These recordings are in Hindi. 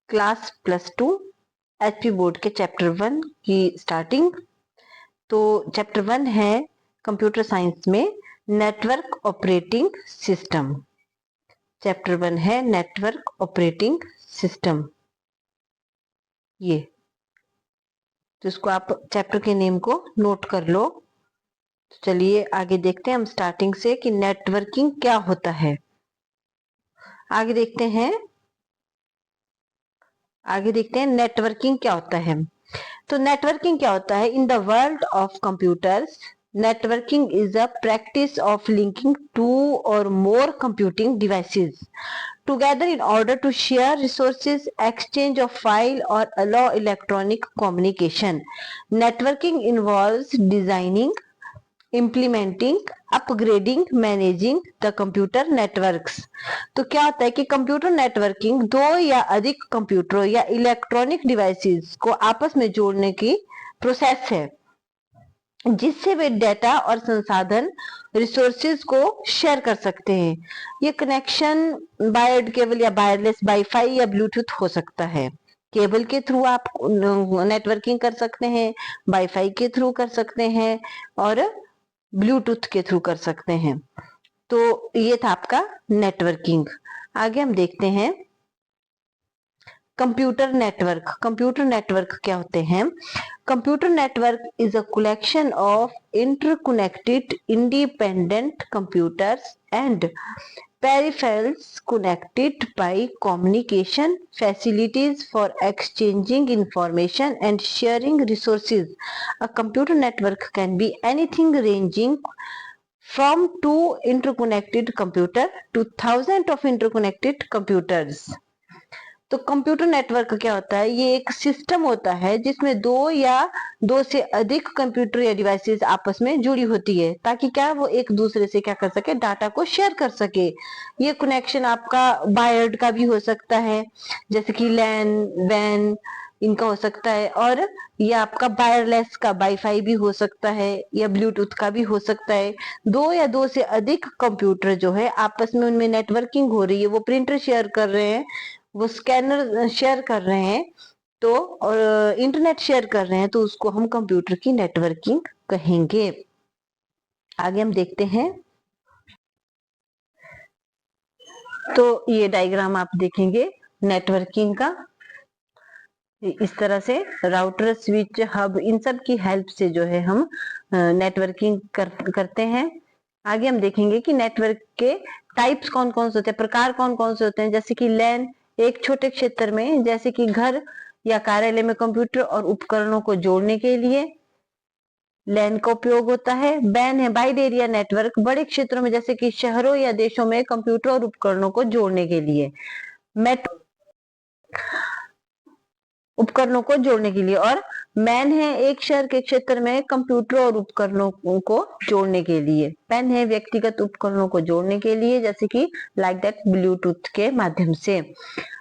क्लास +2 एचपी बोर्ड के चैप्टर 1 की स्टार्टिंग। तो चैप्टर 1 है कंप्यूटर साइंस में नेटवर्क ऑपरेटिंग सिस्टम। चैप्टर 1 है नेटवर्क ऑपरेटिंग सिस्टम। ये तो इसको आप चैप्टर के नेम को नोट कर लो। तो चलिए आगे देखते हैं हम स्टार्टिंग से कि नेटवर्किंग क्या होता है। आगे देखते हैं नेटवर्किंग क्या होता है। तो नेटवर्किंग क्या होता है? In the world of computers, networking is a practice of linking two or more computing devices together in order to share resources, exchange of file or allow electronic communication. Networking involves designing, implementing, upgrading, managing the computer networks. तो क्या होता है कि कंप्यूटर नेटवर्किंग दो या अधिक कंप्यूटरों या इलेक्ट्रॉनिक डिवाइसेस को आपस में जोड़ने की प्रोसेस है जिससे वे डेटा और संसाधन रिसोर्सेज को शेयर कर सकते हैं। ये कनेक्शन वायर्ड केबल या वायरलेस वाईफाई या ब्लूटूथ हो सकता है। केबल के थ्रू आप नेटवर्किंग कर सकते हैं, वाईफाई के थ्रू कर सकते हैं और ब्लूटूथ के थ्रू कर सकते हैं। तो ये था आपका नेटवर्किंग। आगे हम देखते हैं कंप्यूटर नेटवर्क। कंप्यूटर नेटवर्क क्या होते हैं? Computer network is a collection of interconnected independent computers and peripherals connected by communication facilities for exchanging information and sharing resources. A computer network can be anything ranging from two interconnected computers to thousands of interconnected computers. तो कंप्यूटर नेटवर्क क्या होता है? ये एक सिस्टम होता है जिसमें दो या दो से अधिक कंप्यूटर या डिवाइसेस आपस में जुड़ी होती है ताकि क्या वो एक दूसरे से क्या कर सके, डाटा को शेयर कर सके। ये कनेक्शन आपका वायर्ड का भी हो सकता है जैसे कि लैन वैन इनका हो सकता है, और ये आपका वायरलेस का वाईफाई भी हो सकता है या ब्लूटूथ का भी हो सकता है। दो या दो से अधिक कंप्यूटर जो है आपस में उनमें नेटवर्किंग हो रही है, वो प्रिंटर शेयर कर रहे हैं, वो स्कैनर शेयर कर रहे हैं, तो और इंटरनेट शेयर कर रहे हैं, तो उसको हम कंप्यूटर की नेटवर्किंग कहेंगे। आगे हम देखते हैं। तो ये डायग्राम आप देखेंगे नेटवर्किंग का। इस तरह से राउटर, स्विच, हब, इन सब की हेल्प से जो है हम नेटवर्किंग करते हैं। आगे हम देखेंगे कि नेटवर्क के टाइप्स कौन कौन से होते हैं, प्रकार कौन कौन से होते हैं। जैसे कि लैन, एक छोटे क्षेत्र में जैसे कि घर या कार्यालय में कंप्यूटर और उपकरणों को जोड़ने के लिए लैन का उपयोग होता है। वैन है वाइड एरिया नेटवर्क, बड़े क्षेत्रों में जैसे कि शहरों या देशों में कंप्यूटर और उपकरणों को जोड़ने के लिए। मेट्रो, उपकरणों को जोड़ने के लिए। और मैन है एक शहर के क्षेत्र में कंप्यूटर और उपकरणों को जोड़ने के लिए। पेन है व्यक्तिगत उपकरणों को जोड़ने के लिए जैसे कि लाइक दैट ब्लूटूथ के माध्यम से।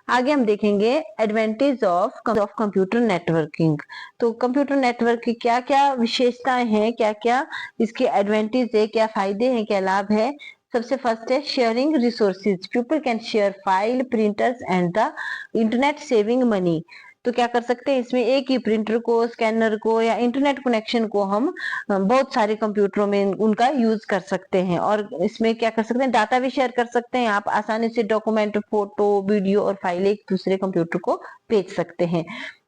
आगे हम देखेंगे एडवांटेज ऑफ कंप्यूटर नेटवर्किंग। तो कंप्यूटर नेटवर्क की क्या क्या विशेषताएं हैं, क्या क्या इसके एडवांटेज है, क्या फायदे हैं, क्या लाभ है। सबसे फर्स्ट है sharing resources. People can share file, printers and the internet, saving money. तो क्या कर सकते हैं इसमें, एक ही प्रिंटर को, स्कैनर को या इंटरनेट कनेक्शन को हम बहुत सारे कंप्यूटरों में उनका यूज कर सकते हैं। और इसमें क्या कर सकते हैं, डाटा भी शेयर कर सकते हैं। आप आसानी से डॉक्यूमेंट, फोटो, वीडियो और फाइल एक दूसरे कंप्यूटर को भेज सकते हैं।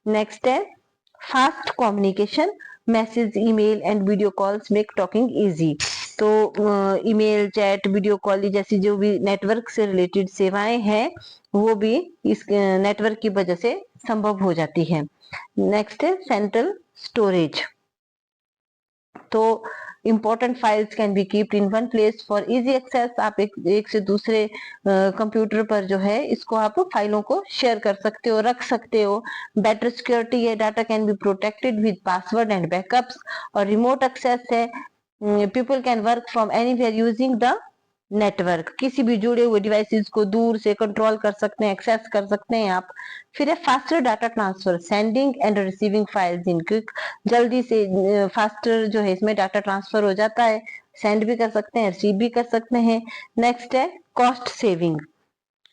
नेक्स्ट है fast communication. Message, email and video calls make talking easy. तो ईमेल, चैट, वीडियो कॉल जैसी जो भी नेटवर्क से रिलेटेड सेवाएं हैं वो भी इस नेटवर्क की वजह से संभव हो जाती है। नेक्स्ट है सेंट्रल स्टोरेज। तो important files can be keeped in one place for easy access. आप एक से दूसरे कंप्यूटर पर जो है इसको आप फाइलों को शेयर कर सकते हो, रख सकते हो। बेटर सिक्योरिटी है, data can be protected with password and backups. और रिमोट एक्सेस है, people can work from anywhere using the network. किसी भी जुड़े हुए डिवाइसेस को दूर से कंट्रोल कर सकते हैं, एक्सेस कर सकते हैं आप। फिर है faster data transfer, sending end receiving files in quick. जल्दी से फास्टर जो है इसमें डाटा ट्रांसफर हो जाता है, सेंड भी कर सकते हैं, रिसीव भी कर सकते हैं। नेक्स्ट है कॉस्ट सेविंग।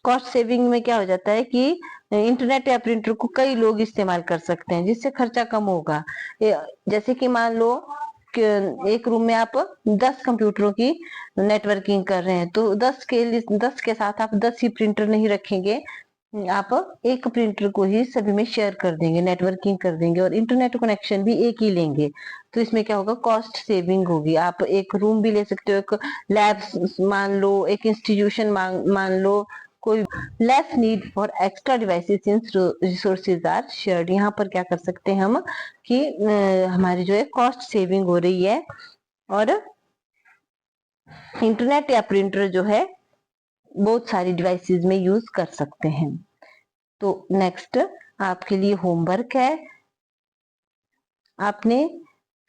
कॉस्ट सेविंग में क्या हो जाता है कि इंटरनेट या प्रिंटर को कई लोग इस्तेमाल कर सकते हैं, जिससे खर्चा कम होगा। जैसे कि मान लो कि एक रूम में आप 10 कंप्यूटरों की नेटवर्किंग कर रहे हैं, तो 10 के साथ आप 10 ही प्रिंटर नहीं रखेंगे, आप एक प्रिंटर को ही सभी में शेयर कर देंगे, नेटवर्किंग कर देंगे और इंटरनेट कनेक्शन भी एक ही लेंगे। तो इसमें क्या होगा, कॉस्ट सेविंग होगी। आप एक रूम भी ले सकते हो, एक लैब मान लो, एक इंस्टीट्यूशन मान लो, कोई less need for extra devices since resources are shared. यहाँ पर क्या कर सकते हैं हम कि हमारी जो है कॉस्ट सेविंग हो रही है और इंटरनेट या प्रिंटर जो है बहुत सारी डिवाइसेस में यूज कर सकते हैं। तो नेक्स्ट आपके लिए होमवर्क है, आपने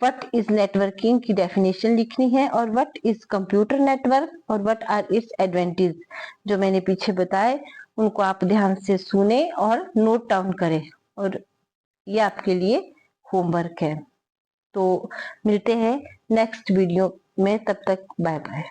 व्हाट इज नेटवर्किंग की डेफिनेशन लिखनी है और व्हाट इज कंप्यूटर नेटवर्क और व्हाट आर इट्स एडवांटेज। जो मैंने पीछे बताए उनको आप ध्यान से सुने और नोट डाउन करें, और ये आपके लिए होमवर्क है। तो मिलते हैं नेक्स्ट वीडियो में, तब तक बाय बाय।